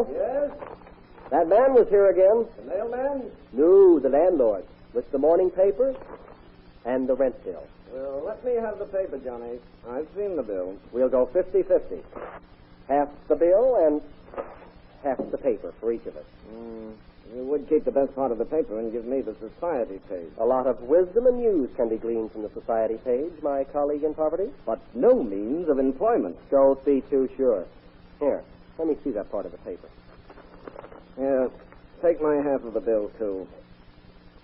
Bill? Yes? That man was here again. The mailman? No, the landlord. With the morning paper and the rent bill. Well, let me have the paper, Johnny. I've seen the bill. We'll go 50-50. Half the bill and half the paper for each of us. You would keep the best part of the paper and give me the society page. A lot of wisdom and news can be gleaned from the society page, my colleague in poverty. But no means of employment. Don't be too sure. Here, let me see that part of the paper. Here, take my half of the bill, too.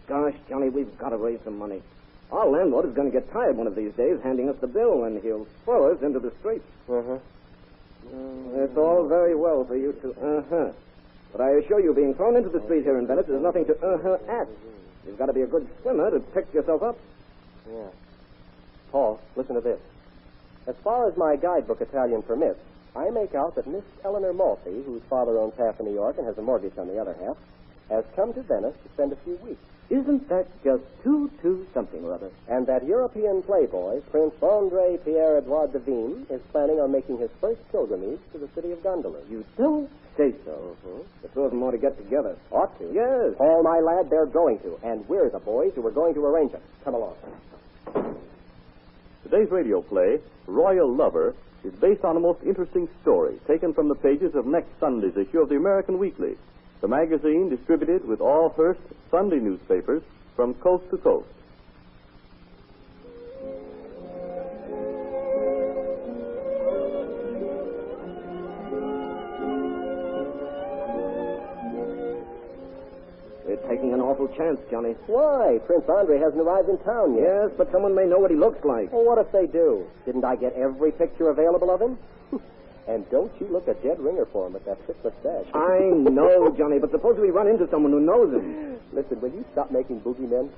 Gosh, Johnny, we've got to raise some money. Our landlord is going to get tired one of these days handing us the bill, and he'll throw us into the street. It's all very well for you to but I assure you, being thrown into the street here in Venice is nothing to at. You've got to be a good swimmer to pick yourself up. Yeah. Paul, listen to this. As far as my guidebook Italian permits, I make out that Miss Eleanor Malfi, whose father owns half in New York and has a mortgage on the other half, has come to Venice to spend a few weeks. Isn't that just something or other? And that European playboy, Prince André Pierre-Edouard de Vigne, is planning on making his first pilgrimage to the city of gondolas. You don't say so. The two of them ought to get together. Ought to? Yes. Paul, my lad, they're going to. And we're the boys who are going to arrange it. Come along. Today's radio play, Royal Lover, is based on a most interesting story taken from the pages of next Sunday's issue of the American Weekly, the magazine distributed with all Hearst Sunday newspapers from coast to coast. We're taking an awful chance, Johnny. Why? Prince André hasn't arrived in town yet. Yes, but someone may know what he looks like. Well, what if they do? Didn't I get every picture available of him? And don't you look a dead ringer for him with that thick mustache. I know, Johnny, but suppose we run into someone who knows him. Listen, will you stop making boogeymen?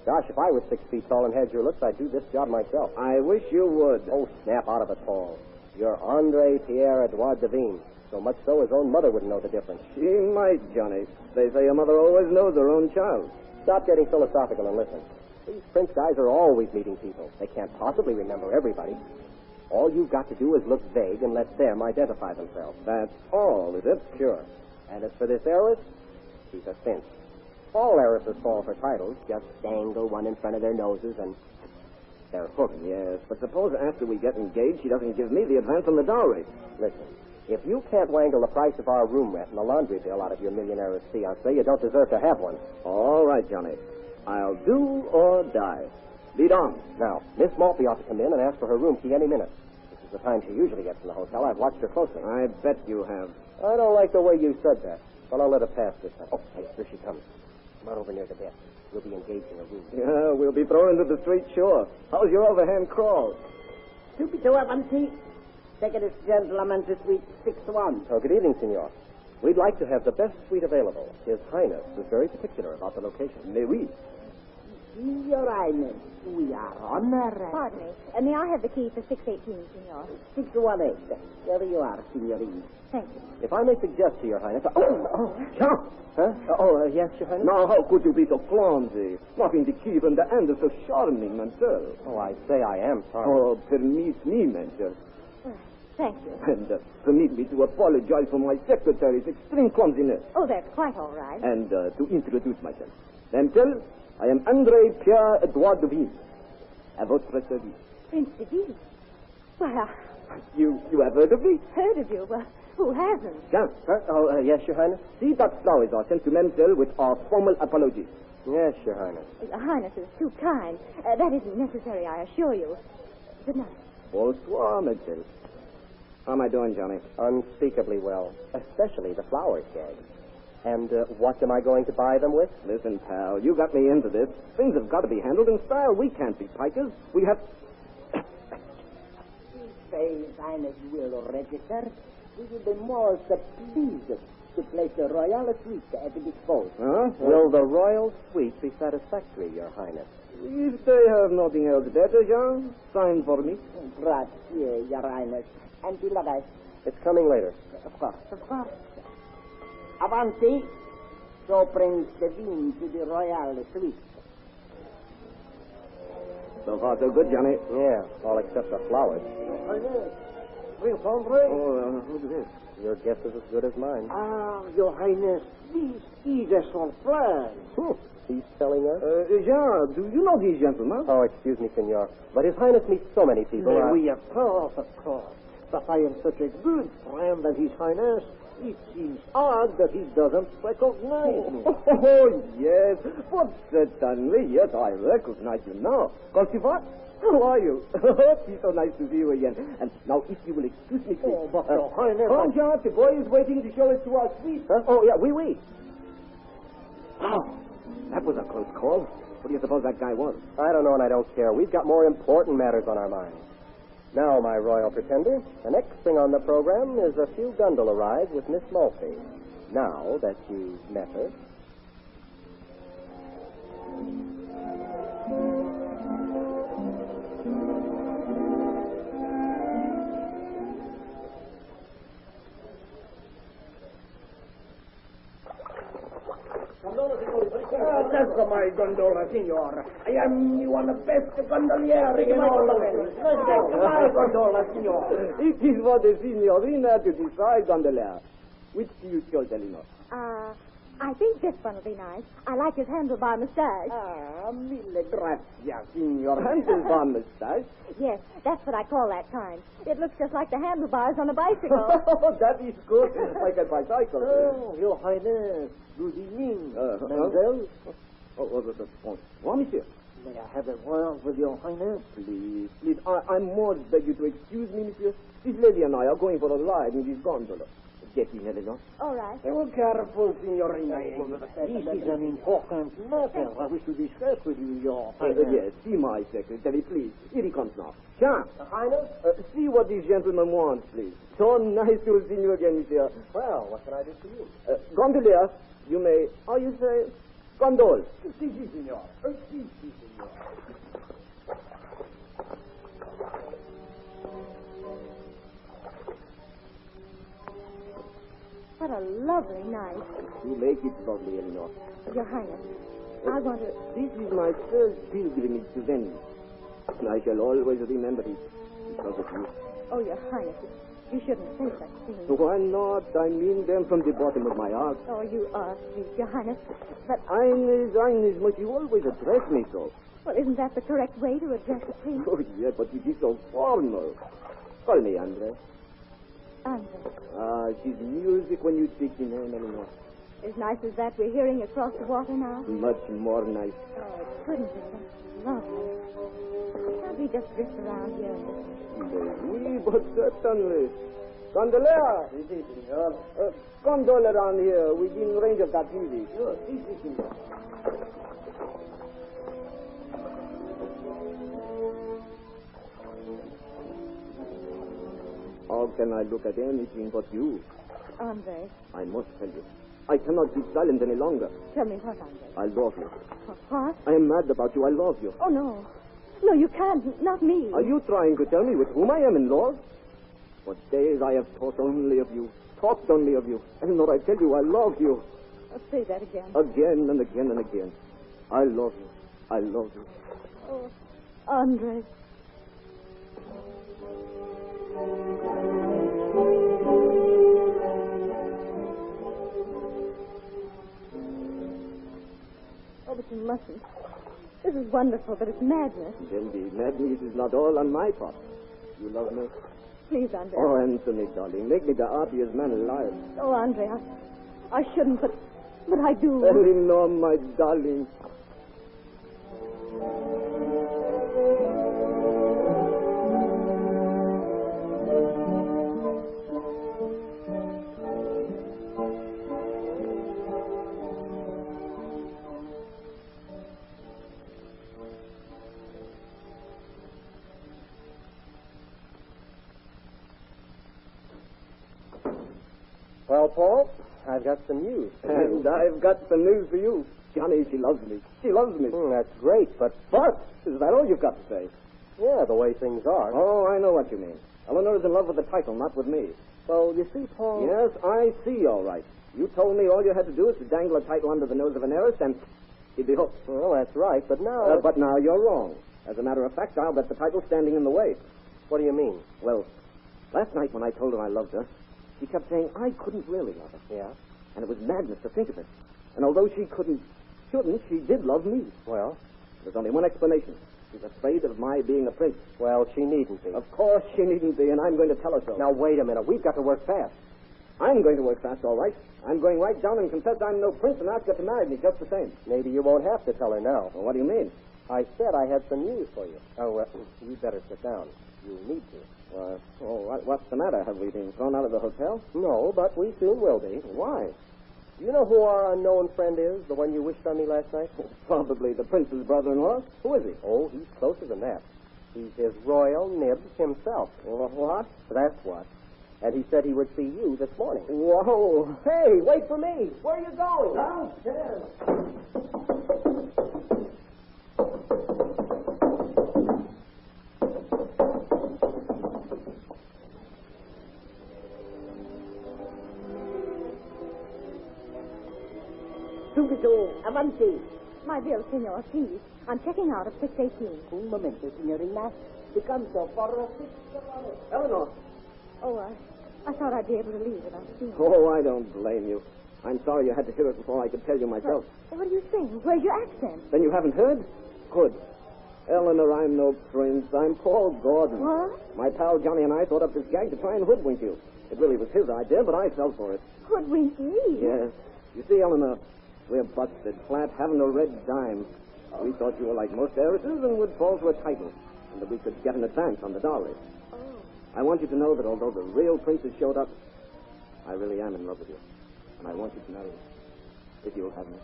Gosh, if I was 6 feet tall and had your looks, I'd do this job myself. I wish you would. Oh, snap out of it, Paul. You're André Pierre-Edouard de Vigne. So much so his own mother wouldn't know the difference. She might, Johnny. They say a mother always knows her own child. Stop getting philosophical and listen. These Prince guys are always meeting people. They can't possibly remember everybody. All you've got to do is look vague and let them identify themselves. That's all, is it? Sure. And as for this heiress, she's a cinch. All heiresses fall for titles. Just dangle one in front of their noses and they're hooked. Yes, but suppose after we get engaged, she doesn't give me the advance on the dowry. Listen, if you can't wangle the price of our room rent and the laundry bill out of your millionaire's fiancé, you don't deserve to have one. All right, Johnny. I'll do or die. Lead on. Now, Miss Maltby ought to come in and ask for her room key any minute. This is the time she usually gets in the hotel. I've watched her closely. I bet you have. I don't like the way you said that. Well, I'll let her pass this time. Oh, hey, here she comes. Come on over near the desk. We'll be engaged in a room. Yeah, we'll be thrown into the street, sure. How's your overhand crawl? Subito avanti. Take this gentleman to suite 6-1. Oh, good evening, senor. We'd like to have the best suite available. His Highness is very particular about the location. Mais oui. Your Highness, we are honored. Pardon me. May I have the key for 618, senor? 618. There you are, signorina. Thank you. If I may suggest to your Highness... Jean! Huh? Yes, your Highness? Now, how could you be so clumsy? Knocking the key from the end is so charming, mademoiselle. Oh, I say I am sorry. Oh, permit me, mademoiselle. Thank you. And permit me to apologize for my secretary's extreme clumsiness. Oh, that's quite all right. And to introduce myself. Mademoiselle, I am André Pierre-Edouard de Vigne. À votre service. Prince de Vigne? Well, You have heard of me? heard of you. Well, who hasn't? Jean, Yes, your Highness? see that flowers are sent to mademoiselle with our formal apologies. Yes, your Highness. Your Highness is too kind. That isn't necessary, I assure you. Good night. Bonsoir, mademoiselle. How am I doing, Johnny? Unspeakably well. Especially the flowers, Gag. And what am I going to buy them with? Listen, pal, you got me into this. Things have got to be handled in style. We can't be pikers. We have... His Highness will register. We will be most pleased to place a royal suite at the disposal. Huh? Will the royal suite be satisfactory, your Highness? If they have nothing else better, Jean, sign for me. Grazie, Your Highness. Until the rest. It's coming later. Of course, of course. Avanti. Show Prince de Vigne to the royal suite. So far, so good, Johnny. Yeah, all except the flowers. Oh, who's this? Your guess is as good as mine. Ah, Your Highness, this is a surprise. He's telling us? Yeah, do you know these gentlemen? Oh, excuse me, senor. But His Highness meets so many people. We of course. But I am such a good friend of His Highness, it seems odd that he doesn't recognize me. Oh, yes. But certainly, yes, I recognize you now. Consivat, how are you? It's so nice to see you again. And now, if you will excuse me, please. But Your Highness... Come, John, the boy is waiting to show us to our suite. Huh? Oh, yeah, oui. Oh, that was a close call. What do you suppose that guy was? I don't know, and I don't care. We've got more important matters on our minds. Now, my royal pretender, the next thing on the program is a few gondola rides with Miss Maltby. Now that you've met her. That's my gondola, Signor. I am one of the best gondolieri in all the world. My gondola, Signor. It is for the signorina to decide, gondolier. Which do you choose, Elinor? I think this one will be nice. I like his handlebar mustache. Ah, mille grazie, signor. Handlebar mustache? Yes, that's what I call that kind. It looks just like the handlebars on a bicycle. Oh, that is good. Like a bicycle. Oh, Your Highness, good evening. Mademoiselle? Well, monsieur. May I have a word with Your Highness? Please. I must beg you to excuse me, monsieur. This lady and I are going for a ride in this gondola. Get in, Elinor. All right. Oh, careful, Signorina. This is an important matter I wish to discuss with you, Your Highness. Yes, see my secretary, please. Here he comes now. Jean, Your Highness? see what this gentleman wants, please. So nice to see you again, monsieur. Well, what can I do for you? Gondolier, you may, how you say, gondol. Si, Signor. Si, Signor. What a lovely night. You make it lovely, Elinor. Your Highness, I want to... This is my first pilgrimage to Venice. And I shall always remember it because of you. Oh, Your Highness, you shouldn't say such things. Why not? I mean them from the bottom of my heart. Oh, you are sweet, Your Highness. But, Ines, must you always address me so? well, isn't that the correct way to address a priest? Oh, yeah, but it is so formal. Call me Andre. Andre. Ah, she's music when you speak in her, Elinor. As nice as that we're hearing across the water now? Much more nice. Oh, it couldn't be. That's lovely. Can't we just drift around here and listen? Oui, but certainly. Gondolier! Gondol around here within range of that music. Sure, Signor. How can I look at anything but you? Andre, I must tell you. I cannot keep silent any longer. tell me what, Andre. I love you. What? I am mad about you. I love you. Oh, no. No, you can't. Not me. Are you trying to tell me with whom I am in love? For days I have thought only of you. Talked only of you. And Lord, I tell you, I love you. Say that again. Again and again and again. I love you. I love you. Oh, Andre. Oh, but you mustn't. This is wonderful, but it's madness. Then the madness is not all on my part. You love me? Please, Andre. Oh, answer me, darling. Make me the happiest man alive. Oh, Andre, I shouldn't, but I do. Elinor, my darling. Well, Paul, I've got some news. And I've got some news for you. Johnny, she loves me. She loves me. That's great, but... Is that all you've got to say? Yeah, the way things are. Oh, I know what you mean. Eleanor is in love with the title, not with me. So, you see, Paul... Yes, I see, all right. You told me all you had to do is to dangle a title under the nose of an heiress, and he'd be hooked. Well, that's right, but now... But now you're wrong. As a matter of fact, I'll bet the title's standing in the way. What do you mean? Well, last night when I told her I loved her, She kept saying I couldn't really love her. Yeah? And it was madness to think of it. And although she shouldn't, she did love me. Well? There's only one explanation. She's afraid of my being a prince. Well, she needn't be. Of course she needn't be, and I'm going to tell her so. Now, wait a minute. We've got to work fast. I'm going to work fast, all right. I'm going right down and confess I'm no prince and ask her to marry me just the same. Maybe you won't have to tell her now. Well, what do you mean? I said I had some news for you. Oh, well, you'd better sit down. You need to. What's the matter? Have we been thrown out of the hotel? No, but we soon will be. Why? Do you know who our unknown friend is, the one you wished on me last night? Probably the prince's brother-in-law. Who is he? Oh, he's closer than that. He's his royal nibs himself. What? That's what. And he said he would see you this morning. Whoa. Hey, wait for me. Where are you going? Downstairs. Subito, avanti. My bill, senor, please. I'm checking out at 6:18. Un momento, signorina. Picanto for 6 dollars. Eleanor. Oh, I thought I'd be able to leave without seeing you. Oh, I don't blame you. I'm sorry you had to hear it before I could tell you myself. What are you saying? Where's your accent? Then you haven't heard? Good. Eleanor, I'm no prince. I'm Paul Gordon. What? My pal Johnny and I thought up this gag to try and hoodwink you. It really was his idea, but I fell for it. Hoodwink me? Yes. You see, Eleanor, we're busted flat, haven't a red dime. We thought you were like most heiresses and would fall to a title, and that we could get an advance on the dowry. Oh. I want you to know that although the real prince has showed up, I really am in love with you. And I want you to marry me, if you'll have me.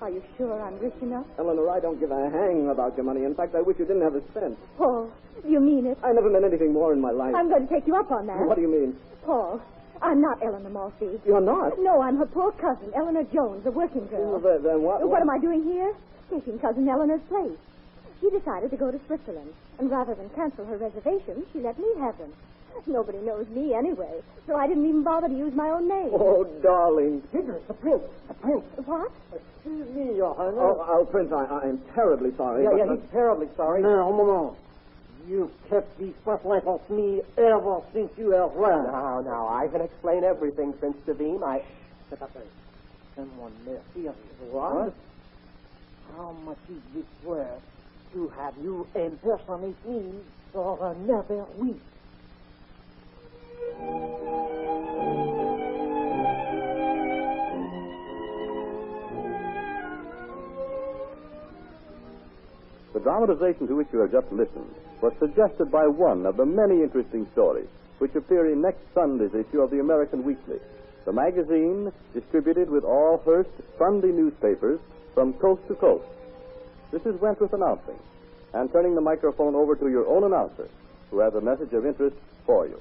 Are you sure I'm rich enough? Eleanor, I don't give a hang about your money. In fact, I wish you didn't have a cent. Paul, you mean it? I never meant anything more in my life. I'm going to take you up on that. What do you mean? Paul, I'm not Eleanor Maltby. You're not? No, I'm her poor cousin, Eleanor Jones, a working girl. Well, then what? What am I doing here? Taking Cousin Eleanor's place. She decided to go to Switzerland, and rather than cancel her reservations, she let me have them. Nobody knows me anyway, so I didn't even bother to use my own name. Oh, darling. Peter, the prince. The prince. What? Excuse me, Your Highness. Oh, Prince, I'm terribly sorry. Yeah, he's terribly sorry. No, moment. You've kept these front off me ever since you have run. Now, I can explain everything, Prince Devine. Someone there here. What? How much is this worth to have you impersonate me for another week? The dramatization to which you have just listened was suggested by one of the many interesting stories which appear in next Sunday's issue of the American Weekly, the magazine distributed with all Hearst Sunday newspapers from coast to coast. This is Wentworth announcing, and turning the microphone over to your own announcer, who has a message of interest for you.